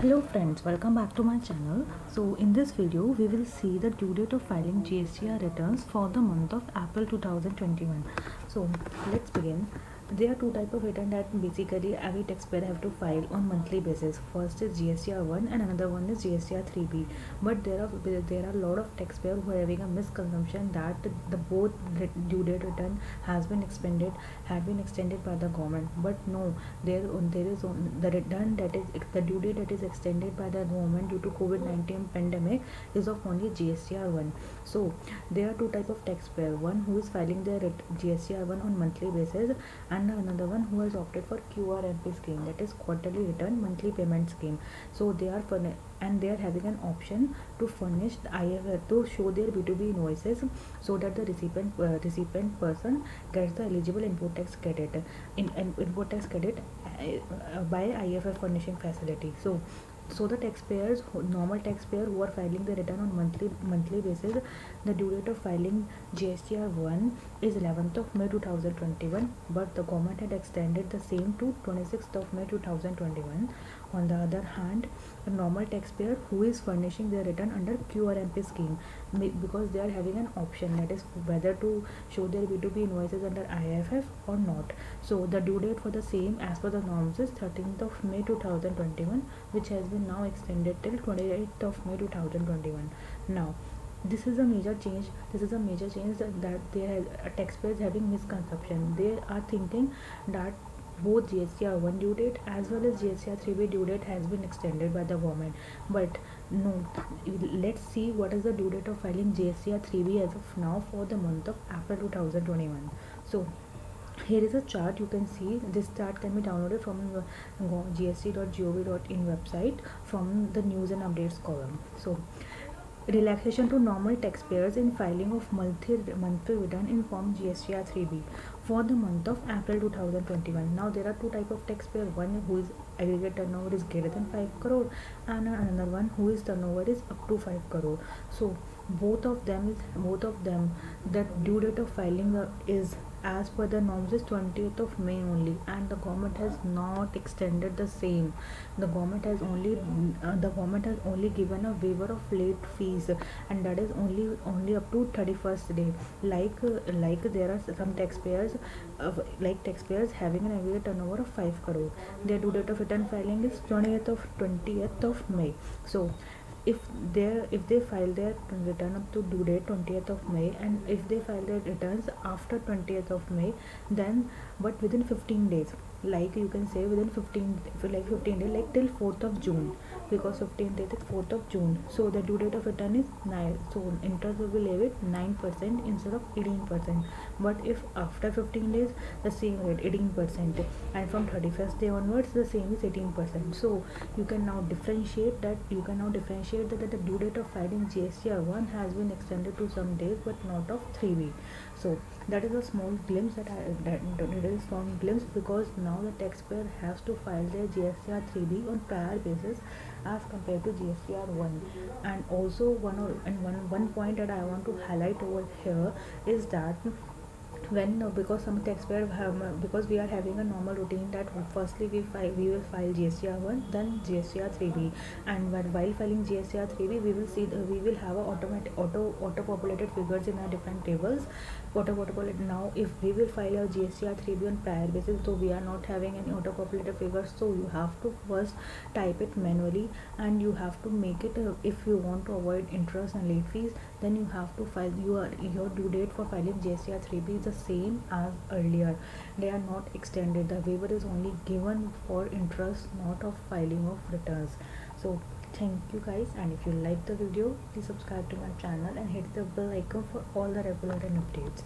Hello friends, welcome back to my channel. So in this video we will see the due date of filing GSTR returns for the month of April 2021. So let's begin. There are two types of return that basically every taxpayer have to file on monthly basis. First is GSTR 1 and another one is GSTR 3B. But there are a lot of taxpayers who are having a misconception that the both due date return has been extended by the government. But no, there is the return that is the due date that is extended by the government due to COVID-19 pandemic is of only GSTR 1. So there are two type of taxpayer, one who is filing their GSTR 1 on monthly basis and another one who has opted for QRMP scheme, that is quarterly return monthly payment scheme. So they are they are having an option to furnish the IFR to show their B2B invoices so that the recipient person gets the eligible input tax credit input tax credit by IFF furnishing facility. So the normal taxpayer who are filing the return on monthly basis, the due date of filing GSTR 1 is 11th of May 2021, but the government had extended the same to 26th of May 2021. On the other hand, a normal taxpayer who is furnishing their return under QRMP scheme, because they are having an option, that is whether to show their B2B invoices under IFF or not. So the due date for the same as per the norms is 13th of May 2021, which has been now extended till 28th of May 2021. Now this is a major change. That there are taxpayers having misconception. They are thinking that both GSTR 1 due date as well as GSTR 3B due date has been extended by the government. But no, let's see what is the due date of filing GSTR 3B as of now for the month of April 2021. So here is a chart. You can see this chart can be downloaded from gst.gov.in website from the news and updates column. So relaxation to normal taxpayers in filing of monthly return in form GSTR 3B for the month of April 2021. Now there are two type of taxpayer, one who is aggregate turnover is greater than 5 crore and another one who is turnover is up to 5 crore. So both of them the due date of filing is as per the norms is 20th of May only, and the government has not extended the same. The government has only given a waiver of late fees, and that is only up to 31st day. Like there are some taxpayers taxpayers having an aggregate turnover of 5 crore. Their due date of return filing is 20th of May. So if they file their return up to due date 20th of May, and if they file their returns after 20th of May, then but within 15 days, like you can say within 15 days, like till 4th of June, because 15 days is 4th of June. So the due date of return is 9, so interest will be levied 9% instead of 18%. But if after 15 days, the same rate 18%, and from 31st day onwards the same is 18%. So you can now differentiate that the due date of filing GSTR 1 has been extended to some days but not of 3B. So that is a small glimpse because now the taxpayer has to file their GSTR 3B on prior basis as compared to GSTR 1. And also one point that I want to highlight over here is that when because some taxpayer have, because we are having a normal routine that firstly we will file GSTR 1, then GSTR 3B, and while filing GSTR 3B we will have a auto populated figures in our different tables. Now if we will file a GSTR 3B on prior basis, so we are not having any auto populated figures, so you have to first type it manually, and you have to make it if you want to avoid interest and late fees, then you have to file your due date for filing GSTR 3B is the same as earlier. They are not extended. The waiver is only given for interest, not of filing of returns. So thank you guys, and if you like the video, please subscribe to my channel and hit the bell icon for all the regular updates.